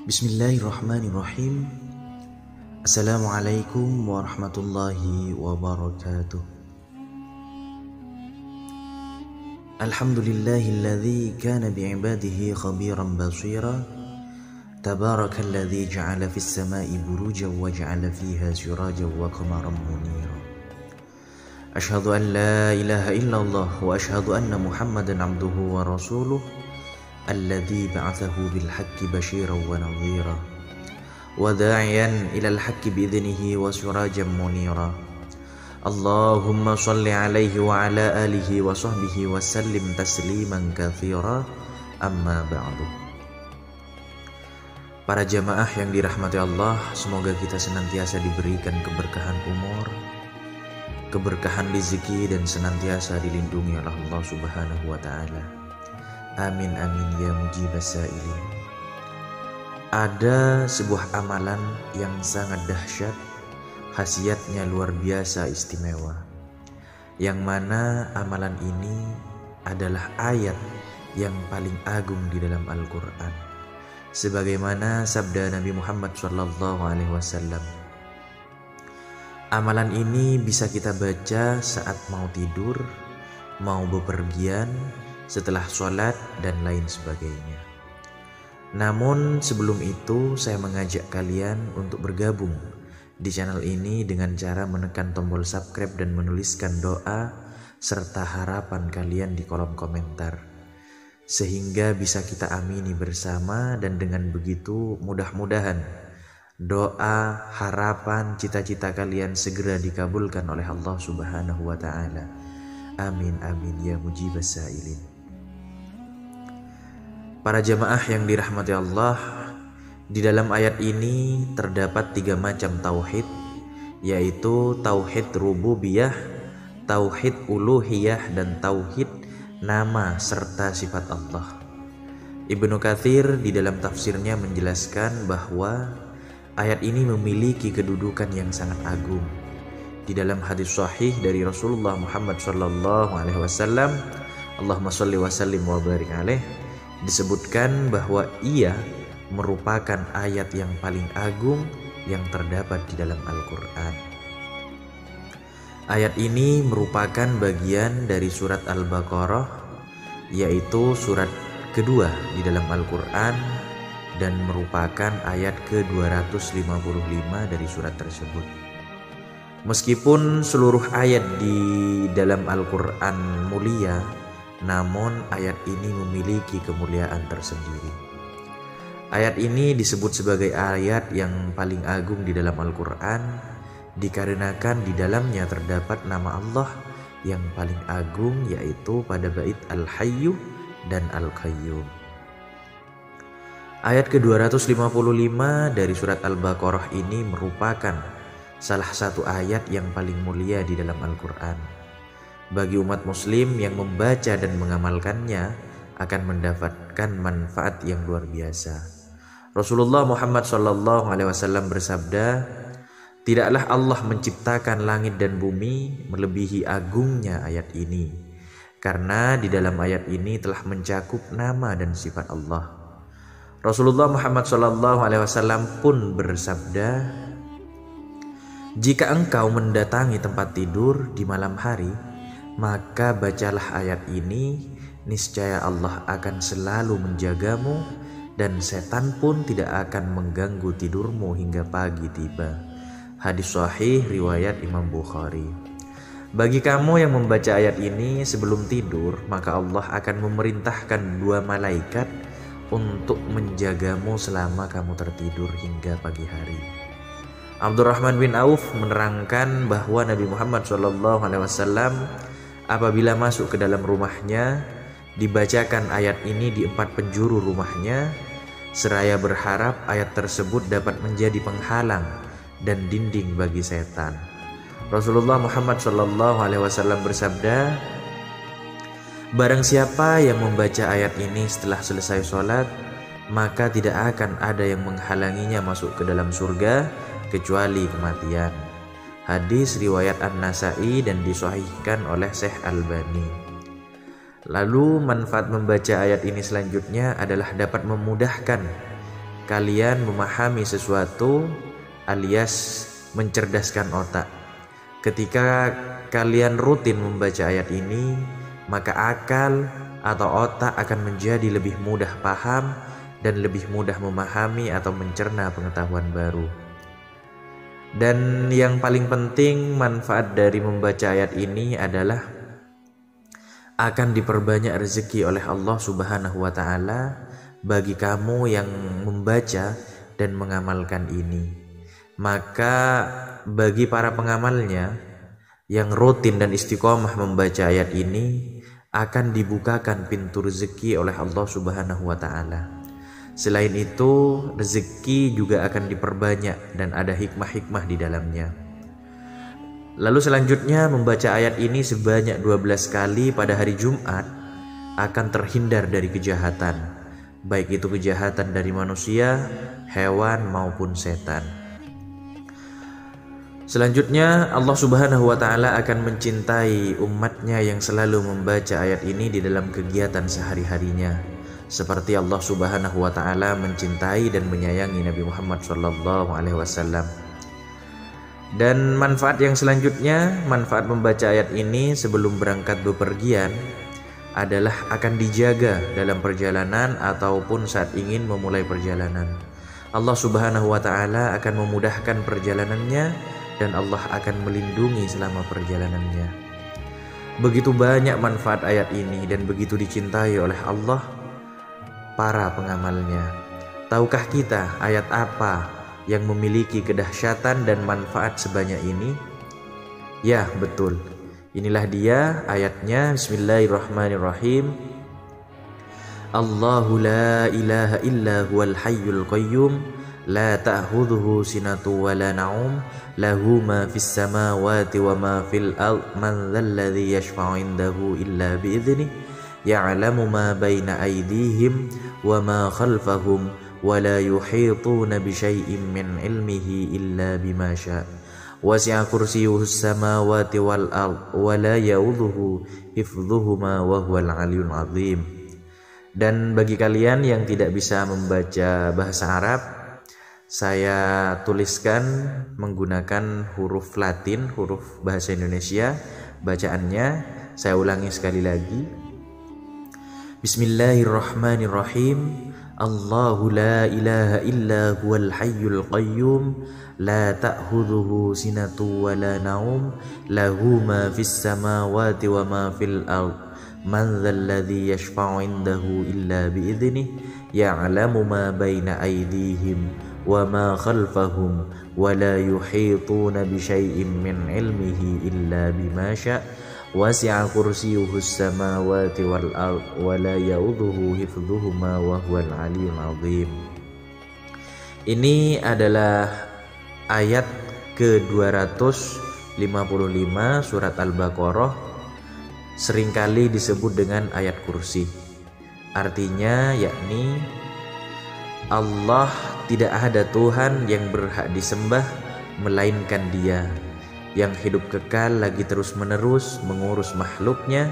Bismillahirrahmanirrahim. Assalamualaikum warahmatullahi wabarakatuh. Alhamdulillahilladzi kana bi'ibadihi khabiran basira. Tabarakalladzi ja'ala fis sama'i burujan wa ja'ala fiha sirajan wa qamaran munira. Ashhadu an la ilaha illallah wa ashhadu anna Muhammadan abduhu wa rasuluh. Alladzi ba'athahu bil haqqi basyiran wa nadhira wa da'iyan ilal haqqi bi'idhnihi wa sirajan munira. Allahumma shalli alaihi wa ala alihi wa sahbihi wa sallim tasliman katsira. Amma ba'du. Para jamaah yang dirahmati Allah, semoga kita senantiasa diberikan keberkahan umur, keberkahan rezeki, dan senantiasa dilindungi oleh Allah Subhanahu wa taala. Amin amin ya mujibas sa'ilin. Ada sebuah amalan yang sangat dahsyat, khasiatnya luar biasa istimewa, yang mana amalan ini adalah ayat yang paling agung di dalam Al-Quran, sebagaimana sabda Nabi Muhammad SAW. Amalan ini bisa kita baca saat mau tidur, mau bepergian, setelah sholat, dan lain sebagainya. Namun sebelum itu saya mengajak kalian untuk bergabung di channel ini dengan cara menekan tombol subscribe dan menuliskan doa serta harapan kalian di kolom komentar, sehingga bisa kita amini bersama, dan dengan begitu mudah-mudahan doa, harapan, cita-cita kalian segera dikabulkan oleh Allah Subhanahu wa taala. Amin amin ya mujibas sa'ilin. Para jamaah yang dirahmati Allah, di dalam ayat ini terdapat 3 macam tauhid, yaitu tauhid rububiyah, tauhid uluhiyah, dan tauhid nama serta sifat Allah. Ibnu Katsir di dalam tafsirnya menjelaskan bahwa ayat ini memiliki kedudukan yang sangat agung. Di dalam hadis sahih dari Rasulullah Muhammad SAW, Allahumma sholli wa sallim wa barik alaih, disebutkan bahwa ia merupakan ayat yang paling agung yang terdapat di dalam Al-Quran. Ayat ini merupakan bagian dari surat Al-Baqarah, yaitu surat kedua di dalam Al-Quran, dan merupakan ayat ke-255 dari surat tersebut. Meskipun seluruh ayat di dalam Al-Quran mulia, namun ayat ini memiliki kemuliaan tersendiri. Ayat ini disebut sebagai ayat yang paling agung di dalam Al-Quran dikarenakan di dalamnya terdapat nama Allah yang paling agung, yaitu pada bait Al-Hayyu dan Al-Qayyum. Ayat ke-255 dari surat Al-Baqarah ini merupakan salah satu ayat yang paling mulia di dalam Al-Quran. Bagi umat muslim yang membaca dan mengamalkannya akan mendapatkan manfaat yang luar biasa. Rasulullah Muhammad SAW bersabda, tidaklah Allah menciptakan langit dan bumi melebihi agungnya ayat ini, karena di dalam ayat ini telah mencakup nama dan sifat Allah. Rasulullah Muhammad SAW pun bersabda, jika engkau mendatangi tempat tidur di malam hari, maka bacalah ayat ini, niscaya Allah akan selalu menjagamu, dan setan pun tidak akan mengganggu tidurmu hingga pagi tiba. Hadis sahih riwayat Imam Bukhari. Bagi kamu yang membaca ayat ini sebelum tidur, maka Allah akan memerintahkan 2 malaikat untuk menjagamu selama kamu tertidur hingga pagi hari. Abdurrahman bin Auf menerangkan bahwa Nabi Muhammad SAW apabila masuk ke dalam rumahnya, dibacakan ayat ini di 4 penjuru rumahnya, seraya berharap ayat tersebut dapat menjadi penghalang dan dinding bagi setan. Rasulullah Muhammad SAW bersabda, barang siapa yang membaca ayat ini setelah selesai sholat, maka tidak akan ada yang menghalanginya masuk ke dalam surga kecuali kematian. Hadis riwayat An-Nasa'i dan disahihkan oleh Syekh Albani. Lalu manfaat membaca ayat ini selanjutnya adalah dapat memudahkan kalian memahami sesuatu alias mencerdaskan otak. Ketika kalian rutin membaca ayat ini, maka akal atau otak akan menjadi lebih mudah paham dan lebih mudah memahami atau mencerna pengetahuan baru. Dan yang paling penting, manfaat dari membaca ayat ini adalah akan diperbanyak rezeki oleh Allah Subhanahu wa Ta'ala bagi kamu yang membaca dan mengamalkan ini. Maka bagi para pengamalnya yang rutin dan istiqomah membaca ayat ini, akan dibukakan pintu rezeki oleh Allah Subhanahu wa Ta'ala. Selain itu, rezeki juga akan diperbanyak dan ada hikmah-hikmah di dalamnya. Lalu selanjutnya, membaca ayat ini sebanyak 12 kali pada hari Jumat akan terhindar dari kejahatan, baik itu kejahatan dari manusia, hewan maupun setan. Selanjutnya, Allah Subhanahu wa Ta'ala akan mencintai umatnya yang selalu membaca ayat ini di dalam kegiatan sehari-harinya, seperti Allah Subhanahu wa Ta'ala mencintai dan menyayangi Nabi Muhammad SAW. Dan manfaat yang selanjutnya, manfaat membaca ayat ini sebelum berangkat bepergian adalah akan dijaga dalam perjalanan ataupun saat ingin memulai perjalanan. Allah Subhanahu wa Ta'ala akan memudahkan perjalanannya dan Allah akan melindungi selama perjalanannya. Begitu banyak manfaat ayat ini dan begitu dicintai oleh Allah para pengamalnya. Tahukah kita ayat apa yang memiliki kedahsyatan dan manfaat sebanyak ini? Ya, betul. Inilah dia ayatnya. Bismillahirrahmanirrahim. Allahu la ilaha illa huwal hayyul qayyum la ta'khudhuhu sinatu wa la na'um lahu ma fis samawati wa ma fil ard man dzalladzi yashfa'u 'indahu illa bi idznihi ya'lamu ma baina aydihim wa ma khalfahum wa la yuhituna bi syai'in min 'ilmihi illa bima syaa' wasi'a kursiyyuhus samawati wal ard wa la ya'udzuhu hifdzuhuma wa huwal 'aliyyul 'azim. Dan bagi kalian yang tidak bisa membaca bahasa Arab, saya tuliskan menggunakan huruf Latin, huruf bahasa Indonesia. Bacaannya saya ulangi sekali lagi. Bismillahirrahmanirrahim. Allahu la ilaha illa huwal hayyul qayyum la ta'khudhuhu sinatu wa la naum lahu ma fis samawati wa ma fil ard man dzalladzi yashfa'u 'indahu illa bi idznihi ya'lamu ma baina aydihim wa ma khalfahum wa la yuhituna bi syai'in min 'ilmihi illa bima syaa' wasi'a kursiyyuhus samawati wal ard wa la ya'udzuhu hifdzuhuma wa huwal 'aliyyul 'azim. Ini adalah ayat ke-255 surat Al-Baqarah, seringkali disebut dengan ayat kursi. Artinya yakni Allah tidak ada Tuhan yang berhak disembah melainkan Dia yang hidup kekal lagi terus menerus mengurus makhluknya,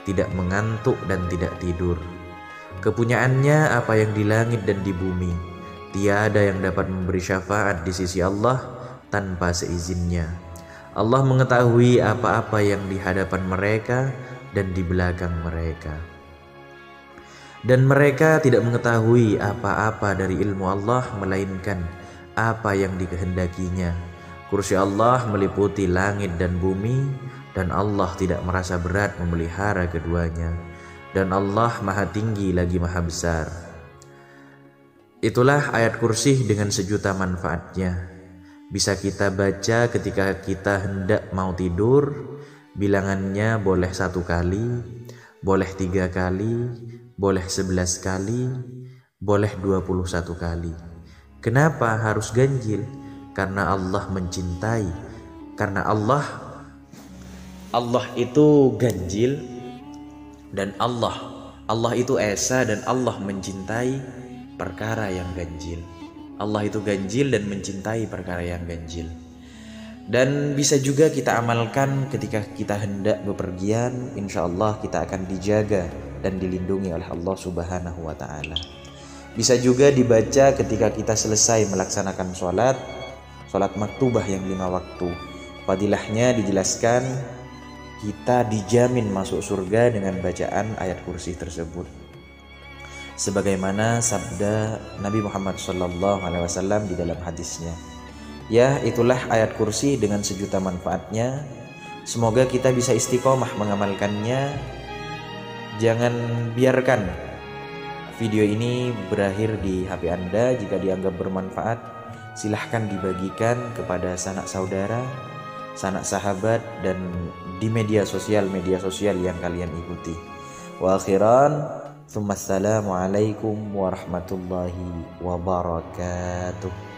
tidak mengantuk dan tidak tidur. Kepunyaannya apa yang di langit dan di bumi, tiada yang dapat memberi syafaat di sisi Allah tanpa seizinnya. Allah mengetahui apa-apa yang di hadapan mereka dan di belakang mereka. Dan mereka tidak mengetahui apa-apa dari ilmu Allah melainkan apa yang dikehendakinya. Kursi Allah meliputi langit dan bumi, dan Allah tidak merasa berat memelihara keduanya. Dan Allah maha tinggi lagi maha besar. Itulah ayat kursi dengan sejuta manfaatnya. Bisa kita baca ketika kita hendak mau tidur. Bilangannya boleh 1 kali, boleh 3 kali, boleh 11 kali, boleh 21 kali. Kenapa harus ganjil? Karena Allah mencintai. Karena Allah itu ganjil, dan Allah itu esa, dan Allah mencintai perkara yang ganjil. Allah itu ganjil dan mencintai perkara yang ganjil. Dan bisa juga kita amalkan ketika kita hendak bepergian. Insya Allah kita akan dijaga dan dilindungi oleh Allah Subhanahu wa Ta'ala. Bisa juga dibaca ketika kita selesai melaksanakan sholat maktubah yang 5 waktu. Fadilahnya dijelaskan, kita dijamin masuk surga dengan bacaan ayat kursi tersebut. Sebagaimana sabda Nabi Muhammad SAW di dalam hadisnya. Ya, itulah ayat kursi dengan sejuta manfaatnya. Semoga kita bisa istiqomah mengamalkannya. Jangan biarkan video ini berakhir di HP Anda. Jika dianggap bermanfaat, silahkan dibagikan kepada sanak saudara, sanak sahabat, dan di media sosial yang kalian ikuti. Wa akhiran, tsumma assalamualaikum warahmatullahi wabarakatuh.